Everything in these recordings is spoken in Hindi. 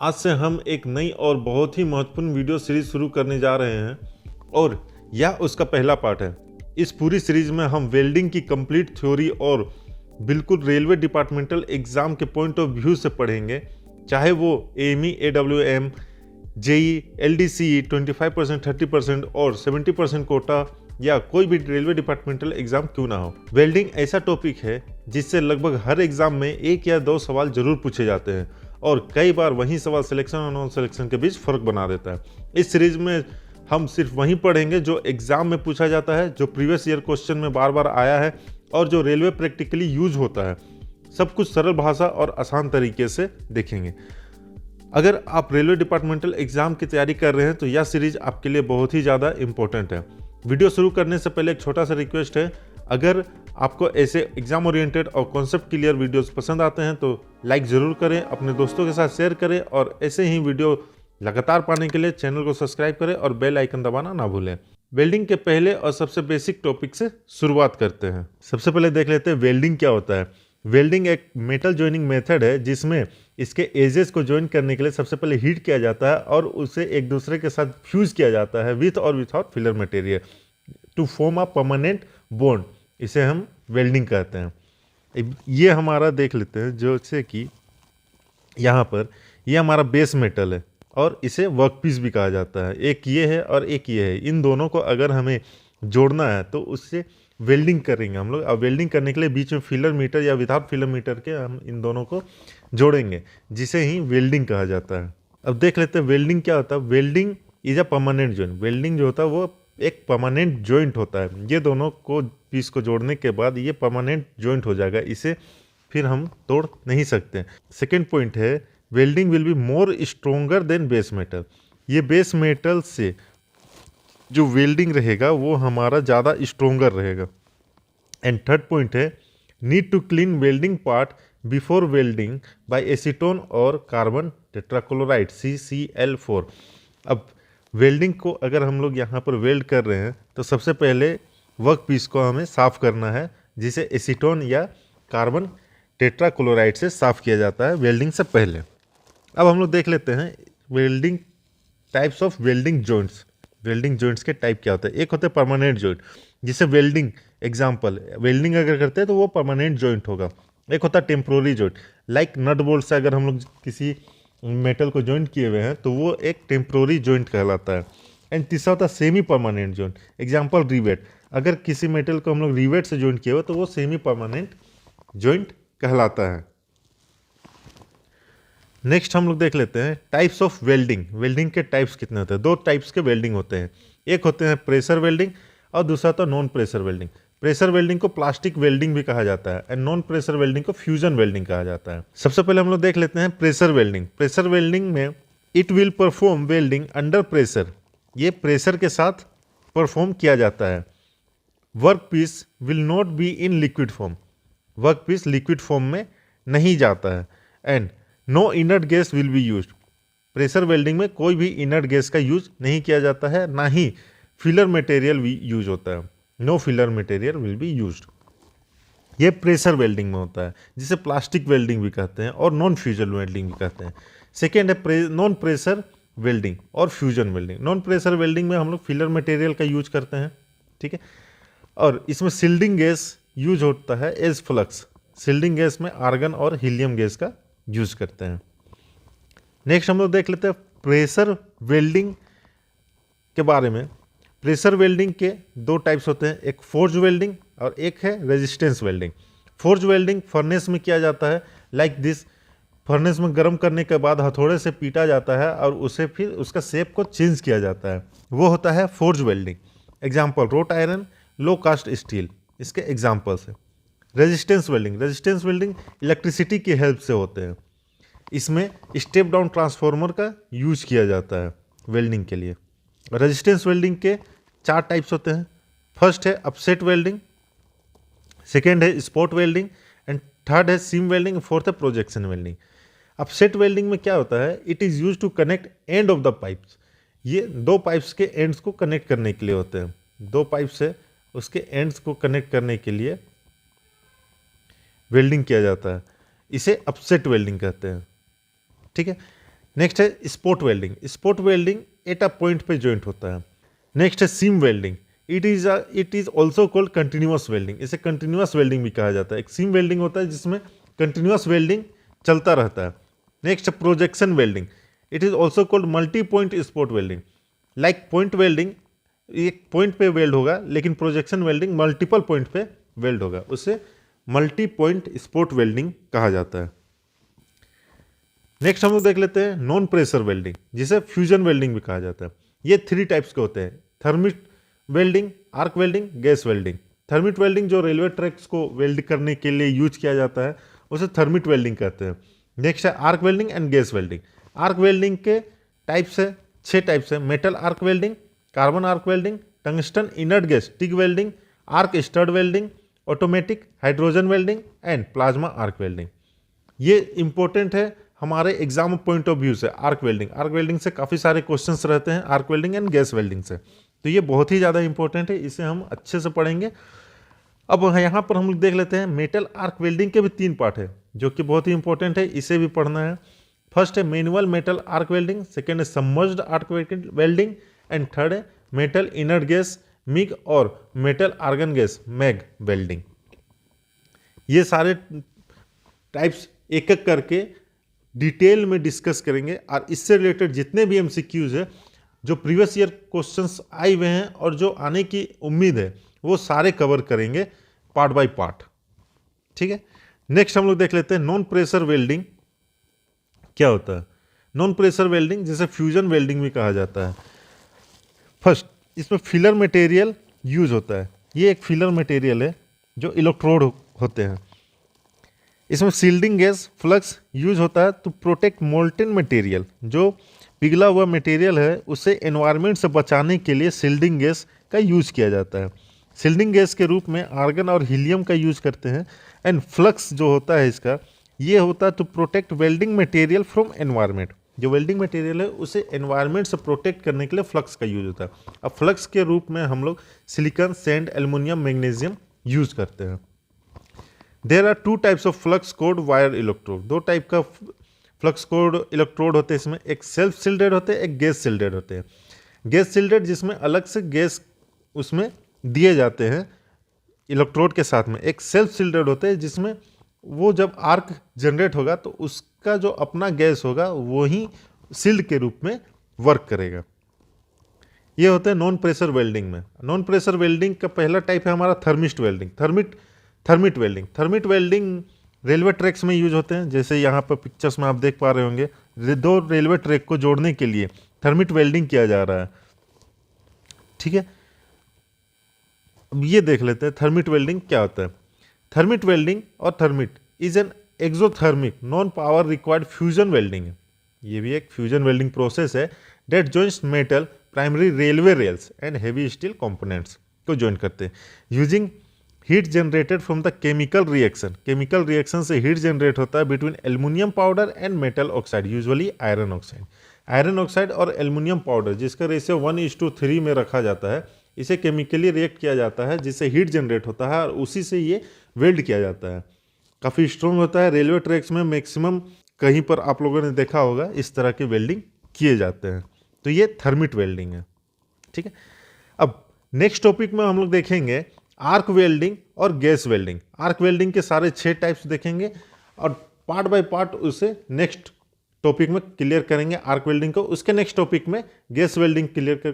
आज से हम एक नई और बहुत ही महत्वपूर्ण वीडियो सीरीज शुरू करने जा रहे हैं और यह उसका पहला पार्ट है। इस पूरी सीरीज में हम वेल्डिंग की कंप्लीट थ्योरी और बिल्कुल रेलवे डिपार्टमेंटल एग्जाम के पॉइंट ऑफ व्यू से पढ़ेंगे, चाहे वो एएमई, एडब्ल्यूएम, जेई, एलडीसी 25%, 30% और 70% कोटा या कोई भी रेलवे डिपार्टमेंटल एग्जाम क्यों ना हो। वेल्डिंग ऐसा टॉपिक है जिससे लगभग हर एग्जाम में एक या दो सवाल जरूर पूछे जाते हैं और कई बार वही सवाल सिलेक्शन और नॉन सिलेक्शन के बीच फर्क बना देता है। इस सीरीज में हम सिर्फ वही पढ़ेंगे जो एग्जाम में पूछा जाता है, जो प्रीवियस ईयर क्वेश्चन में बार बार आया है और जो रेलवे प्रैक्टिकली यूज होता है। सब कुछ सरल भाषा और आसान तरीके से देखेंगे। अगर आप रेलवे डिपार्टमेंटल एग्जाम की तैयारी कर रहे हैं तो यह सीरीज आपके लिए बहुत ही ज़्यादा इंपॉर्टेंट है। वीडियो शुरू करने से पहले एक छोटा सा रिक्वेस्ट है, अगर आपको ऐसे एग्जाम ओरिएंटेड और कॉन्सेप्ट क्लियर वीडियोस पसंद आते हैं तो लाइक ज़रूर करें, अपने दोस्तों के साथ शेयर करें और ऐसे ही वीडियो लगातार पाने के लिए चैनल को सब्सक्राइब करें और बेल आइकन दबाना ना भूलें। वेल्डिंग के पहले और सबसे बेसिक टॉपिक से शुरुआत करते हैं। सबसे पहले देख लेते हैं वेल्डिंग क्या होता है। वेल्डिंग एक मेटल जॉइनिंग मेथड है जिसमें इसके एजेस को जॉइन करने के लिए सबसे पहले हीट किया जाता है और उसे एक दूसरे के साथ फ्यूज किया जाता है विथ और without filler material to form a permanent bond. इसे हम वेल्डिंग कहते हैं। ये हमारा देख लेते हैं, जैसे कि यहाँ पर ये हमारा बेस मेटल है और इसे वर्कपीस भी कहा जाता है। एक ये है और एक ये है। इन दोनों को अगर हमें जोड़ना है तो उससे वेल्डिंग करेंगे हम लोग। अब वेल्डिंग करने के लिए बीच में फिलर मीटर या विदाउट फिलर मीटर के हम इन दोनों को जोड़ेंगे, जिसे ही वेल्डिंग कहा जाता है। अब देख लेते हैं वेल्डिंग क्या होता है। Welding is a permanent joint. Welding जो होता है वो एक परमानेंट जॉइंट होता है। ये दोनों को पीस को जोड़ने के बाद ये परमानेंट जॉइंट हो जाएगा, इसे फिर हम तोड़ नहीं सकते। सेकेंड पॉइंट है welding will be more stronger than base metal. ये बेस मेटल से जो वेल्डिंग रहेगा वो हमारा ज़्यादा स्ट्रोंगर रहेगा। एंड थर्ड पॉइंट है need to clean welding part before welding by acetone और कार्बन टेट्राक्लोराइड CCl4। अब वेल्डिंग को अगर हम लोग यहाँ पर वेल्ड कर रहे हैं तो सबसे पहले वर्क पीस को हमें साफ़ करना है, जिसे एसीटोन या कार्बन टेट्राक्लोराइड से साफ़ किया जाता है वेल्डिंग से पहले। अब हम लोग देख लेते हैं welding types of welding joints. Welding joints के टाइप क्या होते हैं। एक होते हैं परमानेंट जॉइंट, जिसे वेल्डिंग एग्जांपल वेल्डिंग अगर करते हैं तो वो परमानेंट जॉइंट होगा। एक होता है temporary joint, like nut bolt से अगर हम लोग किसी मेटल को जॉइंट किए हुए हैं तो वो एक टेम्प्रोरी जॉइंट कहलाता है। एंड तीसरा होता है semi permanent joint, example rivet. अगर किसी मेटल को हम लोग रिवेट से जॉइंट किए हुए तो वो सेमी परमानेंट जॉइंट कहलाता है। नेक्स्ट हम लोग देख लेते हैं टाइप्स ऑफ वेल्डिंग। वेल्डिंग के टाइप्स कितने होते हैं। दो टाइप्स के वेल्डिंग होते हैं, एक होते हैं प्रेशर वेल्डिंग और दूसरा तो non pressure welding. Pressure welding को प्लास्टिक वेल्डिंग भी कहा जाता है एंड नॉन प्रेशर वेल्डिंग को फ्यूजन वेल्डिंग कहा जाता है। सबसे पहले हम लोग देख लेते हैं प्रेशर वेल्डिंग। प्रेशर वेल्डिंग में it will perform welding under pressure. ये प्रेशर के साथ परफॉर्म किया जाता है। Work piece will not be in liquid form. Work piece liquid form में नहीं जाता है। And no inert gas will be used. Pressure welding में कोई भी इनर्ट गैस का यूज नहीं किया जाता है, ना ही फिलर मटेरियल भी यूज होता है। No filler material will be used. ये प्रेशर वेल्डिंग में होता है, जिसे प्लास्टिक वेल्डिंग भी कहते हैं और नॉन फ्यूजन वेल्डिंग भी कहते हैं। सेकेंड है नॉन प्रेशर वेल्डिंग और fusion welding. Non pressure welding में हम लोग फिलर मटेरियल का यूज करते हैं, ठीक है, और इसमें सिल्डिंग गैस यूज होता है एज फ्लक्स। सिल्डिंग गैस में आर्गन और हीलियम गैस का यूज करते हैं। नेक्स्ट हम लोग देख लेते हैं प्रेशर वेल्डिंग के बारे में। प्रेशर वेल्डिंग के दो टाइप्स होते हैं, एक फोर्ज वेल्डिंग और एक है resistance welding. Forge welding furnace में किया जाता है, लाइक दिस। फर्नेस में गर्म करने के बाद हथौड़े से पीटा जाता है और उसे फिर उसका शेप को चेंज किया जाता है, वो होता है forge welding. Example wrought iron, low cast steel, इसके एग्जाम्पल्स है। Resistance welding. Resistance welding electricity की हेल्प से होते हैं। इसमें स्टेप डाउन ट्रांसफार्मर का यूज किया जाता है वेल्डिंग के लिए। रेजिस्टेंस वेल्डिंग के चार टाइप्स होते हैं। फर्स्ट है अपसेट वेल्डिंग, सेकेंड है स्पॉट वेल्डिंग एंड थर्ड है सीम वेल्डिंग, फोर्थ है प्रोजेक्शन वेल्डिंग। अपसेट वेल्डिंग में क्या होता है, it is use to connect end of the pipes. ये दो पाइप्स के एंड्स को कनेक्ट करने के लिए होते हैं। दो पाइप से उसके एंड्स को कनेक्ट करने के लिए वेल्डिंग किया जाता है, इसे अपसेट वेल्डिंग कहते हैं, ठीक है। नेक्स्ट है spot welding. Spot welding at a point पे जॉइंट होता है। नेक्स्ट है seam welding. It is also called continuous welding. इसे कंटिन्यूअस वेल्डिंग भी कहा जाता है। एक सीम वेल्डिंग होता है जिसमें कंटिन्यूअस वेल्डिंग चलता रहता है। Next projection welding. It is also called multi point spot welding. Like point welding एक पॉइंट पे वेल्ड होगा, लेकिन प्रोजेक्शन वेल्डिंग मल्टीपल पॉइंट पे वेल्ड होगा, उसे मल्टी पॉइंट स्पॉट वेल्डिंग कहा जाता है। नेक्स्ट हम लोग देख लेते हैं नॉन प्रेशर वेल्डिंग, जिसे फ्यूजन वेल्डिंग भी कहा जाता है। ये 3 टाइप्स के होते हैं, thermit welding, arc welding, gas welding. Thermit welding जो रेलवे ट्रैक्स को वेल्ड करने के लिए यूज किया जाता है, उसे थर्मिट वेल्डिंग कहते हैं। नेक्स्ट है arc welding and gas welding. Arc welding के टाइप्स है 6 टाइप्स है, metal arc welding, carbon arc welding, tungsten inert gas TIG welding, arc stud welding, automatic hydrogen welding and plasma arc welding. ये इंपॉर्टेंट है हमारे एग्जाम पॉइंट ऑफ व्यू से। आर्क वेल्डिंग, आर्क वेल्डिंग से काफ़ी सारे क्वेश्चंस रहते हैं, arc welding and gas welding से, तो ये बहुत ही ज़्यादा इंपॉर्टेंट है, इसे हम अच्छे से पढ़ेंगे। अब यहाँ पर हम लोग देख लेते हैं मेटल आर्क वेल्डिंग के भी 3 पार्ट है, जो कि बहुत ही इंपॉर्टेंट है, इसे भी पढ़ना है। फर्स्ट है manual metal arc welding, second है submerged arc welding and third है मेटल इनर्ट गैस मिग और metal argon gas MAG welding. ये सारे टाइप्स एक एक करके डिटेल में डिस्कस करेंगे, और इससे रिलेटेड जितने भी एमसीक्यूज है जो प्रीवियस ईयर क्वेश्चंस आए हुए हैं और जो आने की उम्मीद है, वो सारे कवर करेंगे पार्ट बाय पार्ट। ठीक है, नेक्स्ट हम लोग देख लेते हैं नॉन प्रेशर वेल्डिंग क्या होता है। नॉन प्रेशर वेल्डिंग जिसे फ्यूजन वेल्डिंग भी कहा जाता है। फर्स्ट, इसमें फिलर मटेरियल यूज होता है। ये एक फिलर मटेरियल है जो इलेक्ट्रोड होते हैं। इसमें सील्डिंग गैस फ्लक्स यूज होता है टू प्रोटेक्ट मोल्टेन मटेरियल। जो पिघला हुआ मटेरियल है उसे एनवायरनमेंट से बचाने के लिए सील्डिंग गैस का यूज किया जाता है। सील्डिंग गैस के रूप में आर्गन और हीलियम का यूज करते हैं। एंड फ्लक्स जो होता है इसका, ये होता है to protect welding material from environment. जो वेल्डिंग मटेरियल है उसे एनवायरनमेंट से प्रोटेक्ट करने के लिए फ्लक्स का यूज होता है। अब फ्लक्स के रूप में हम लोग silicon, sand, aluminium, magnesium use करते हैं। There are 2 types of flux cored wire electrode. 2 type का फ्लक्स कोड इलेक्ट्रोड होते हैं इसमें, एक सेल्फ सिल्डेड होते हैं, एक गैस सिल्डेड होते हैं। गैस सिल्डेड जिसमें अलग से गैस उसमें दिए जाते हैं इलेक्ट्रोड के साथ में। एक सेल्फ सिल्डेड होते हैं जिसमें वो जब आर्क जनरेट होगा तो उसका जो अपना गैस होगा वही सील्ड के रूप में वर्क करेगा। ये होते हैं नॉन प्रेशर वेल्डिंग में। नॉन प्रेशर वेल्डिंग का पहला टाइप है हमारा thermit welding, thermit welding. Thermit welding railway tracks में यूज होते हैं, जैसे यहाँ पर पिक्चर्स में आप देख पा रहे होंगे, 2 रेलवे ट्रैक को जोड़ने के लिए थर्मिट वेल्डिंग किया जा रहा है। ठीक है, अब ये देख लेते हैं थर्मिट वेल्डिंग क्या होता है। थर्मिट वेल्डिंग और thermit is an exothermic non power required fusion welding है। ये भी एक फ्यूजन वेल्डिंग प्रोसेस है that joints metal primary railway rails and heavy steel components को ज्वाइन करते हैं using heat generated from the chemical reaction. Chemical reaction से हीट जनरेट होता है between aluminium powder and metal oxide, usually iron oxide. Iron oxide और एल्युमिनियम पाउडर जिसका रेशियो 1:3 में रखा जाता है, इसे केमिकली रिएक्ट किया जाता है जिससे हीट जनरेट होता है और उसी से ये वेल्ड किया जाता है। काफ़ी स्ट्रॉन्ग होता है। रेलवे ट्रैक्स में मैक्सिमम कहीं पर आप लोगों ने देखा होगा इस तरह के वेल्डिंग किए जाते हैं, तो ये थर्मिट वेल्डिंग है। ठीक है, अब नेक्स्ट टॉपिक में हम लोग देखेंगे आर्क वेल्डिंग और गैस वेल्डिंग। आर्क वेल्डिंग के सारे 6 टाइप्स देखेंगे और पार्ट बाय पार्ट उसे नेक्स्ट टॉपिक में क्लियर करेंगे आर्क वेल्डिंग को। उसके नेक्स्ट टॉपिक में गैस वेल्डिंग क्लियर कर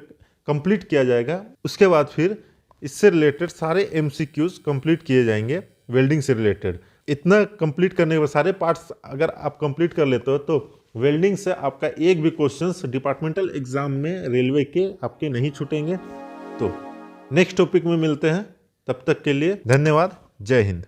कंप्लीट किया जाएगा। उसके बाद फिर इससे रिलेटेड सारे MCQs कंप्लीट किए जाएंगे वेल्डिंग से रिलेटेड। इतना कंप्लीट करने के बाद सारे पार्ट्स अगर आप कंप्लीट कर लेते हो तो वेल्डिंग से आपका एक भी क्वेश्चंस डिपार्टमेंटल एग्जाम में रेलवे के आपके नहीं छूटेंगे। तो नेक्स्ट टॉपिक में मिलते हैं, तब तक के लिए धन्यवाद। जय हिंद।